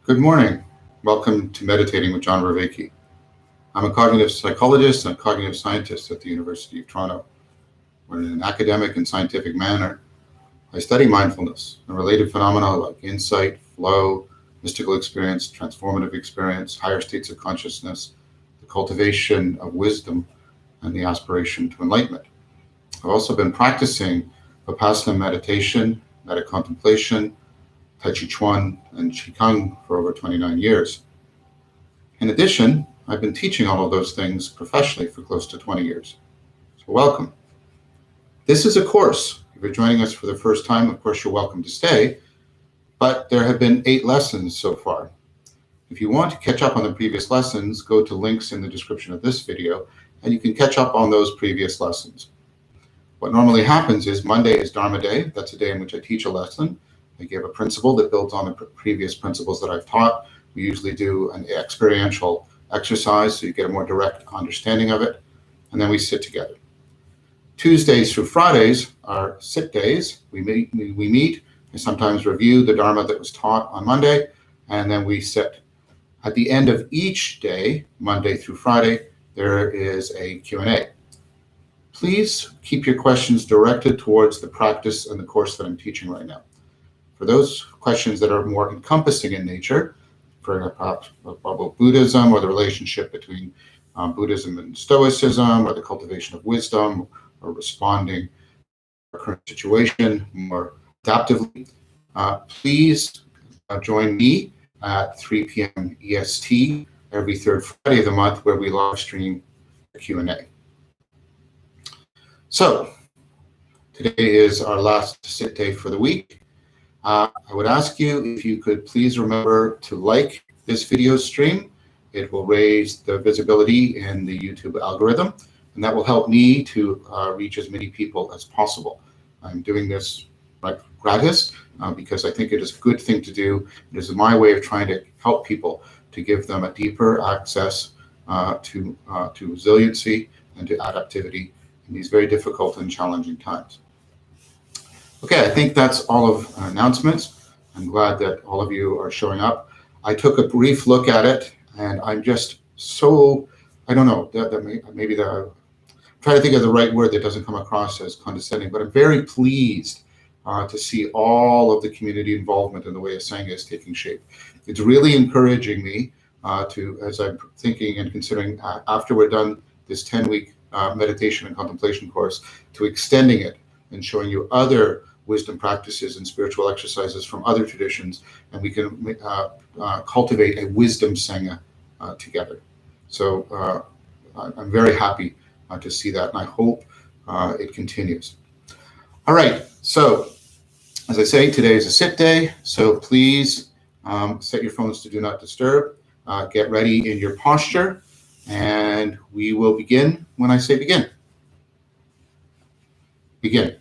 Good morning. Welcome to Meditating with John Vervaeke. I'm a cognitive psychologist and a cognitive scientist at the University of Toronto, where in an academic and scientific manner, I study mindfulness and related phenomena like insight, flow, mystical experience, transformative experience, higher states of consciousness, the cultivation of wisdom, and the aspiration to enlightenment. I've also been practicing Vipassana meditation, metta contemplation, Tai Chi Chuan, and Qigong for over 29 years. In addition, I've been teaching all of those things professionally for close to 20 years. So welcome. This is a course. If you're joining us for the first time, of course, you're welcome to stay, but there have been 8 lessons so far. If you want to catch up on the previous lessons, go to links in the description of this video, and you can catch up on those previous lessons. What normally happens is Monday is Dharma Day. That's a day in which I teach a lesson. I give a principle that builds on the previous principles that I've taught. We usually do an experiential exercise so you get a more direct understanding of it, and then we sit together. Tuesdays through Fridays are sit days. We meet and sometimes review the Dharma that was taught on Monday, and then we sit. At the end of each day, Monday through Friday, there is a Q&A. Please keep your questions directed towards the practice and the course that I'm teaching right now. For those questions that are more encompassing in nature, for perhaps about Buddhism or the relationship between Buddhism and Stoicism, or the cultivation of wisdom, or responding to our current situation more adaptively, please join me at 3 p.m. EST every third Friday of the month, where we live stream the Q&A. So today is our last sit day for the week. I would ask you if you could please remember to like this video stream. It will raise the visibility in the YouTube algorithm, and that will help me to reach as many people as possible. I'm doing this gratis because I think it is a good thing to do. It is my way of trying to help people, to give them a deeper access to resiliency and to adaptivity in these very difficult and challenging times. Okay, I think that's all of our announcements. I'm glad that all of you are showing up. I took a brief look at it, and I'm just so, I don't know, maybe I'm trying to think of the right word that doesn't come across as condescending, but I'm very pleased to see all of the community involvement in the way Sangha is taking shape. It's really encouraging me as I'm thinking and considering after we're done this 10-week meditation and contemplation course, to extending it and showing you other wisdom practices and spiritual exercises from other traditions, and we can cultivate a wisdom Sangha together. So I'm very happy to see that, and I hope it continues. All right, so as I say, today is a sit day, so please set your phones to do not disturb, get ready in your posture, and we will begin when I say begin. Begin.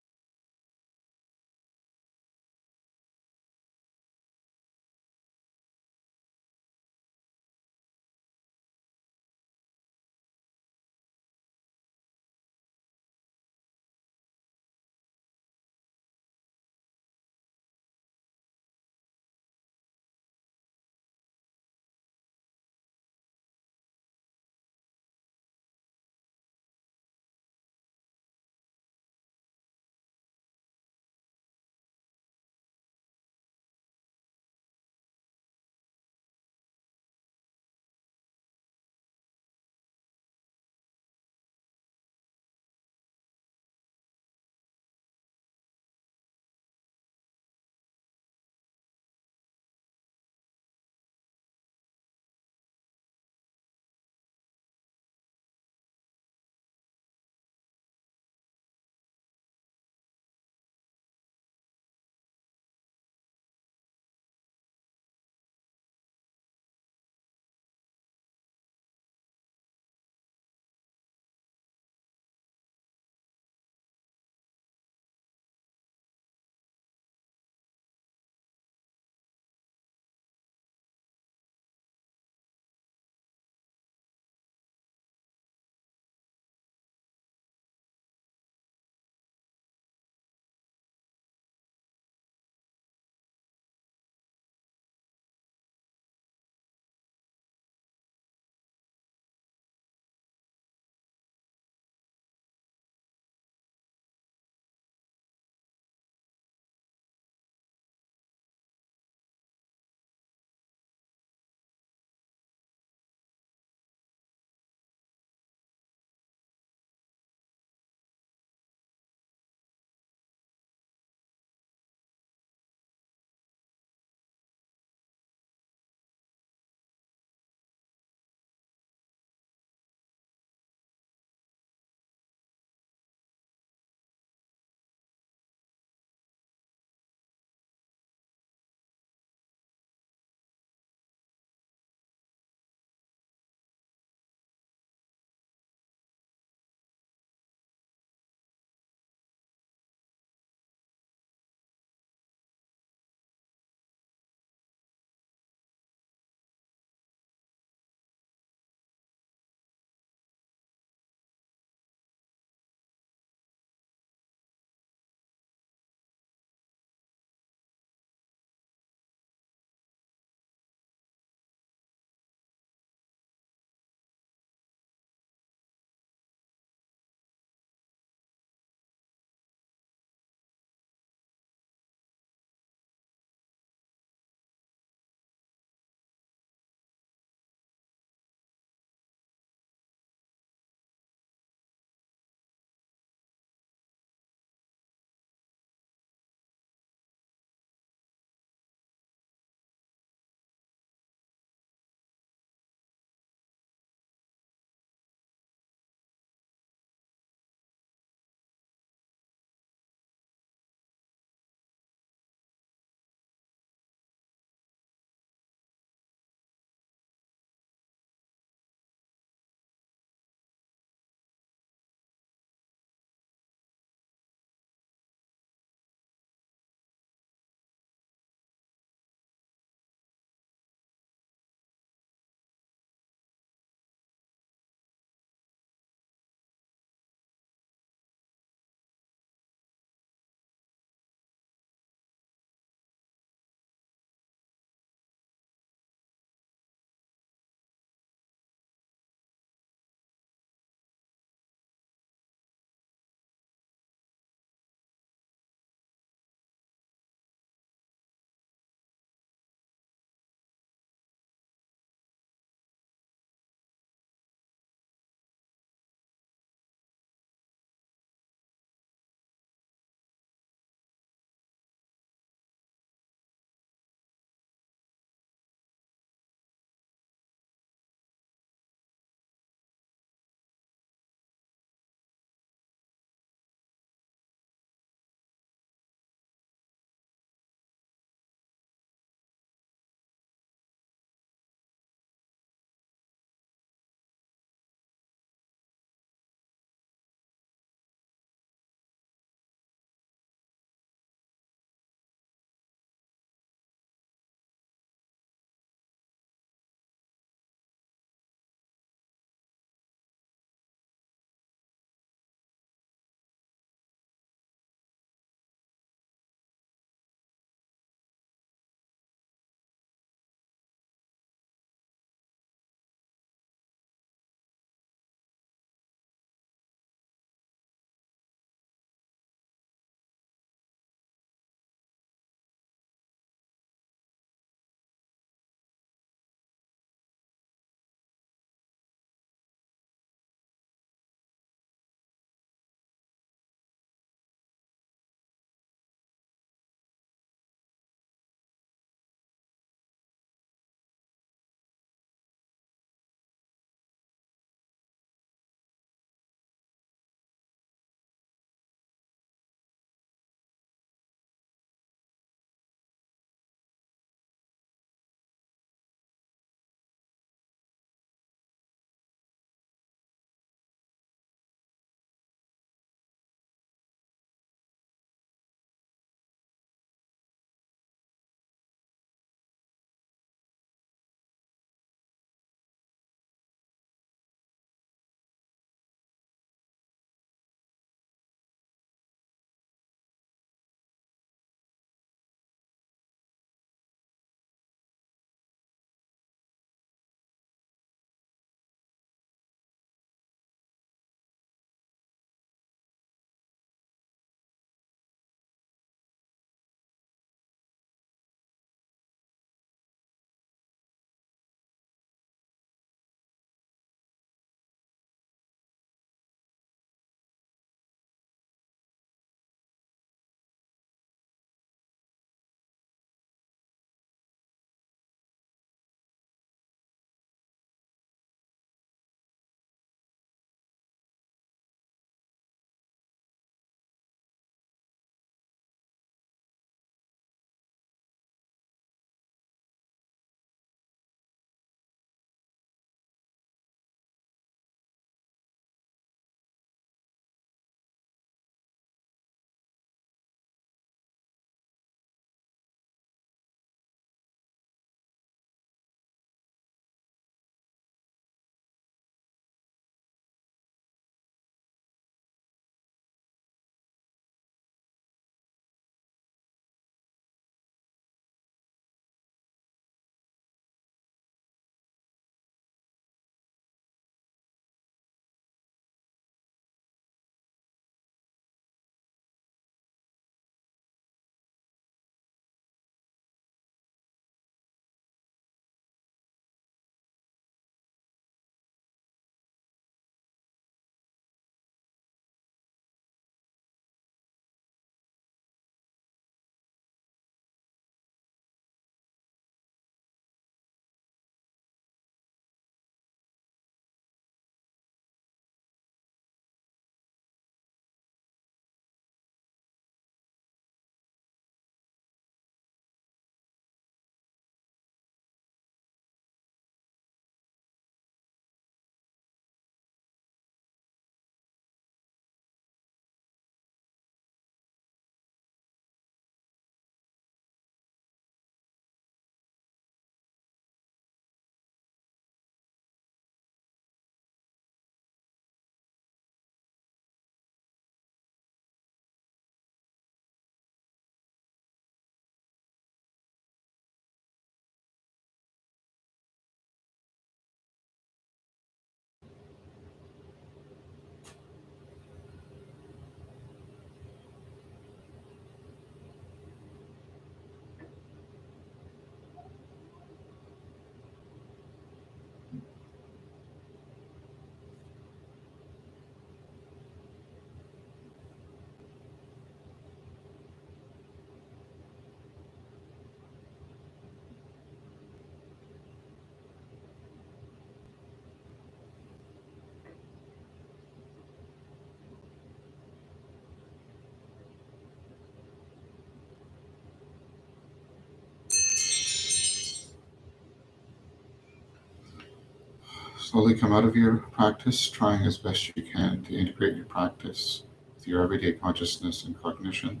slowly come out of your practice, trying as best you can to integrate your practice with your everyday consciousness and cognition,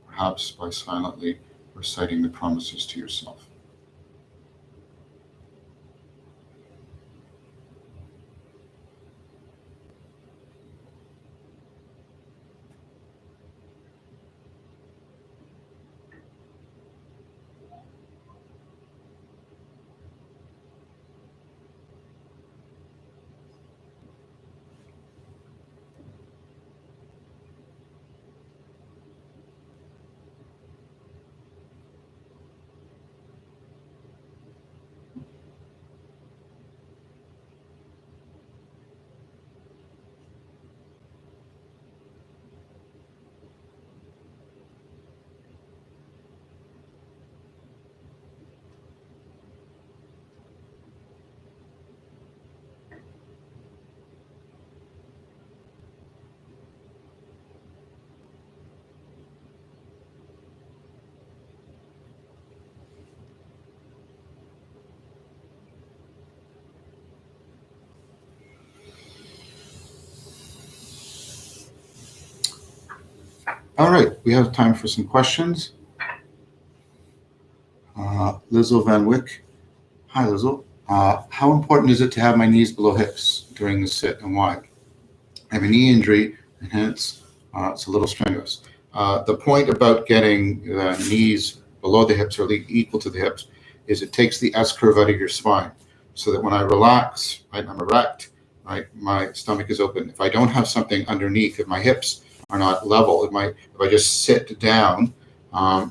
perhaps by silently reciting the promises to yourself. All right, we have time for some questions. Lizzle Van Wyck. Hi, Lizzle. How important is it to have my knees below hips during the sit, and why? I have a knee injury, and hence it's a little strenuous. The point about getting the knees below the hips or equal to the hips is it takes the S curve out of your spine, so that when I relax, right, I'm erect, right, my stomach is open. If I don't have something underneath, if my hips are not level, if I just sit down,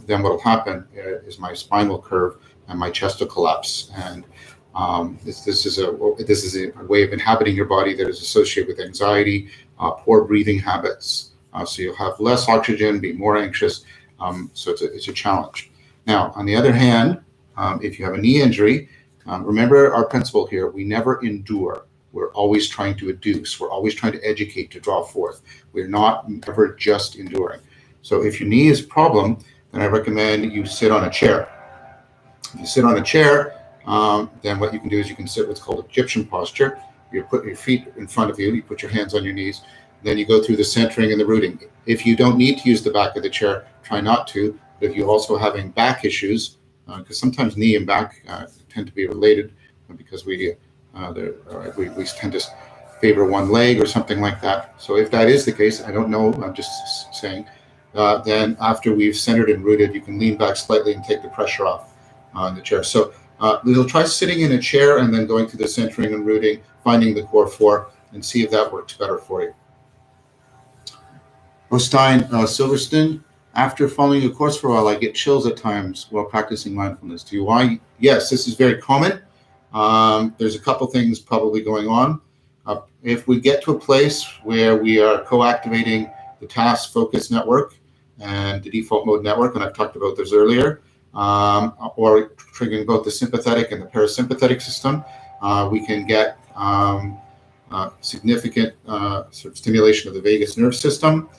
then what will happen is my spine will curve and my chest will collapse. And this is a way of inhabiting your body that is associated with anxiety, poor breathing habits. So you'll have less oxygen, be more anxious. So it's a challenge. Now, on the other hand, if you have a knee injury, remember our principle here: we never endure. We're always trying to educe. We're always trying to educate, to draw forth. We're not ever just enduring. So if your knee is a problem, then I recommend you sit on a chair. If you sit on a chair, then what you can do is you can sit what's called Egyptian posture. You put your feet in front of you, you put your hands on your knees, then you go through the centering and the rooting. If you don't need to use the back of the chair, try not to. But if you're also having back issues, because sometimes knee and back tend to be related, because we tend to favor one leg or something like that. So if that is the case, I don't know, I'm just saying, then after we've centered and rooted, you can lean back slightly and take the pressure off on the chair. So we'll try sitting in a chair and then going through the centering and rooting, finding the core four, and see if that works better for you. Ostine Silverstone, after following a course for a while, I get chills at times while practicing mindfulness. Do you why? Yes, this is very common. There's a couple things probably going on. If we get to a place where we are co-activating the task focus network and the default mode network, and I've talked about this earlier, or triggering both the sympathetic and the parasympathetic system, we can get significant sort of stimulation of the vagus nerve system.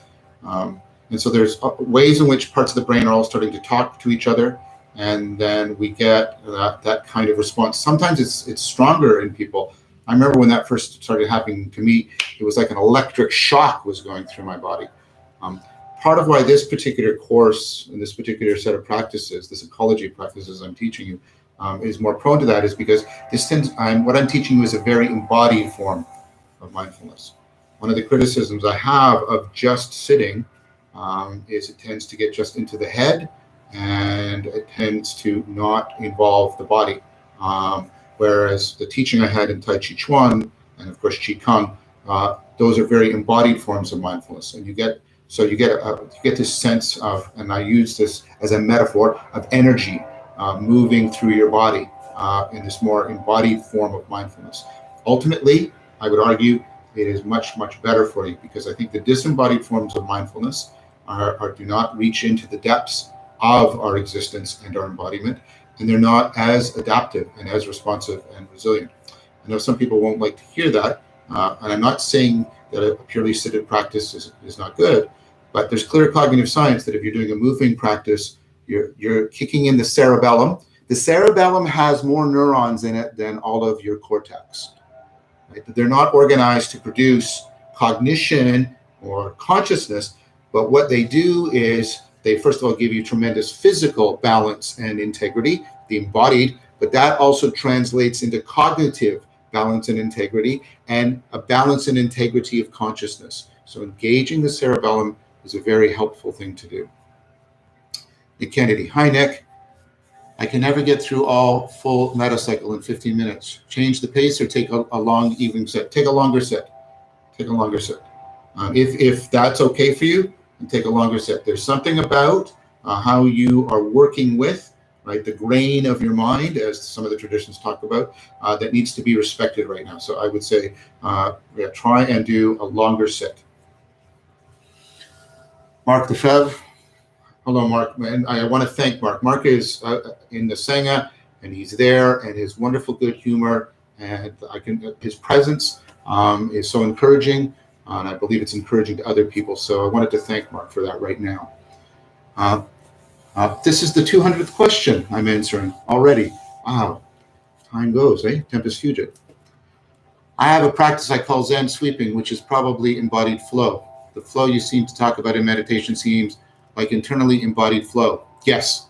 And so there's ways in which parts of the brain are all starting to talk to each other, and then we get that kind of response. Sometimes it's stronger in people. I remember when that first started happening to me, it was like an electric shock was going through my body. Part of why this particular course and this particular set of practices, the psychology practices I'm teaching you, is more prone to that is because what I'm teaching you is a very embodied form of mindfulness. One of the criticisms I have of just sitting is it tends to get just into the head, and it tends to not involve the body. Whereas the teaching I had in Tai Chi Chuan and of course Qi Kung, those are very embodied forms of mindfulness, and you get this sense of, and I use this as a metaphor, of energy moving through your body in this more embodied form of mindfulness. Ultimately, I would argue it is much, much better for you, because I think the disembodied forms of mindfulness do not reach into the depths of our existence and our embodiment, and they're not as adaptive and as responsive and resilient. I know some people won't like to hear that, and I'm not saying that a purely seated practice is not good, but there's clear cognitive science that if you're doing a moving practice, you're kicking in the cerebellum. The cerebellum has more neurons in it than all of your cortex. Right? They're not organized to produce cognition or consciousness, but what they do is they first of all give you tremendous physical balance and integrity, the embodied, but that also translates into cognitive balance and integrity, and a balance and integrity of consciousness. So engaging the cerebellum is a very helpful thing to do. Nick Kennedy. Hi, Nick. I can never get through all full metacycle in 15 minutes. Change the pace or take a long evening set. Take a longer set. Take a longer set. If that's okay for you, and take a longer set. There's something about how you are working with, right, the grain of your mind, as some of the traditions talk about, that needs to be respected right now. So I would say, try and do a longer set. Mark Lefebvre. Hello, Mark. And I want to thank Mark. Mark is in the Sangha, and he's there, and his wonderful good humor, and his presence is so encouraging, and I believe it's encouraging to other people. So I wanted to thank Mark for that right now. This is the 200th question I'm answering already. Wow, time goes, eh? Tempus fugit. I have a practice I call Zen sweeping, which is probably embodied flow. The flow you seem to talk about in meditation seems like internally embodied flow. Yes,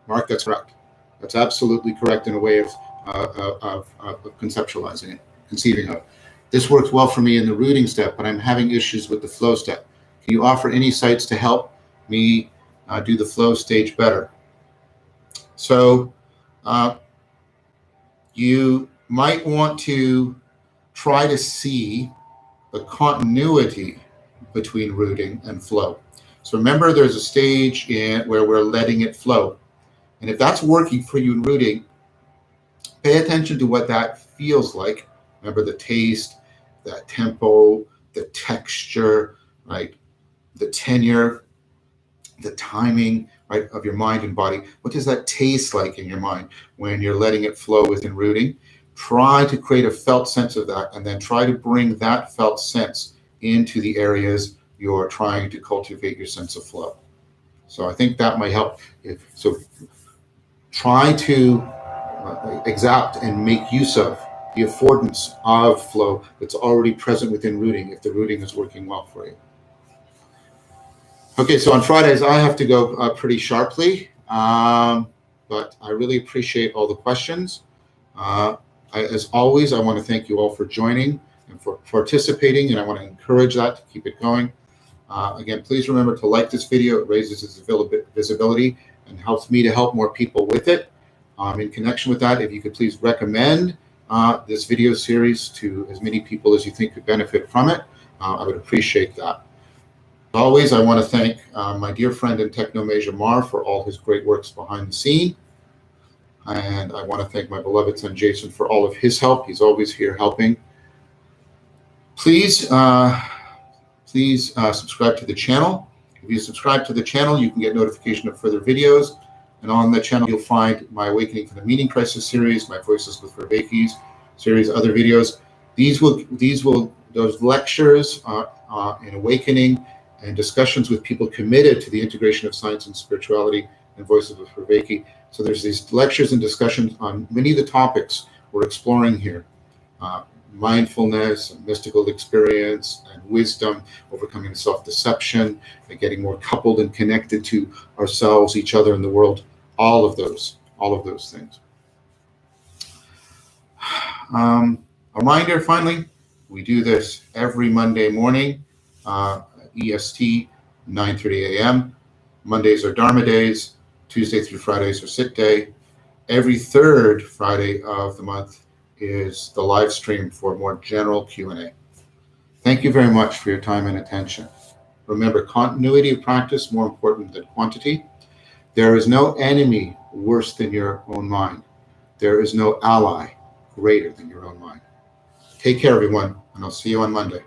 Mark, that's correct. That's absolutely correct in a way of conceptualizing it, conceiving of it. This works well for me in the rooting step, but I'm having issues with the flow step. Can you offer any sites to help me do the flow stage better? So you might want to try to see the continuity between rooting and flow. So remember, there's a stage where we're letting it flow. And if that's working for you in rooting, pay attention to what that feels like. Remember the taste, that tempo, the texture, right? The tenure, the timing, right, of your mind and body. What does that taste like in your mind when you're letting it flow within rooting? Try to create a felt sense of that, and then try to bring that felt sense into the areas you're trying to cultivate your sense of flow. So I think that might help. So try to exact and make use of the affordance of flow that's already present within rooting, if the rooting is working well for you. Okay, so on Fridays, I have to go pretty sharply, but I really appreciate all the questions. As always, I want to thank you all for joining and for participating, and I want to encourage that to keep it going. Again, please remember to like this video. It raises its visibility and helps me to help more people with it. In connection with that, if you could please recommend this video series to as many people as you think could benefit from it, I would appreciate that. As always, I want to thank my dear friend in Technomasia, Mar, for all his great works behind the scene. And I want to thank my beloved son, Jason, for all of his help. He's always here helping. Please subscribe to the channel. If you subscribe to the channel, you can get notification of further videos. And on the channel, you'll find my Awakening from the Meaning Crisis series, my Voices with Vervaeke series, other videos. Those lectures in awakening and discussions with people committed to the integration of science and spirituality and Voices with Vervaeke. So there's these lectures and discussions on many of the topics we're exploring here. Mindfulness, and mystical experience, and wisdom, overcoming self-deception, and getting more coupled and connected to ourselves, each other, and the world. All of those things. A reminder, finally, we do this every Monday morning, EST, 9:30 a.m. Mondays are Dharma days. Tuesday through Fridays are Sit Day. Every third Friday of the month is the live stream for more general Q&A. Thank you very much for your time and attention. Remember, continuity of practice more important than quantity. There is no enemy worse than your own mind. There is no ally greater than your own mind. Take care, everyone, and I'll see you on Monday.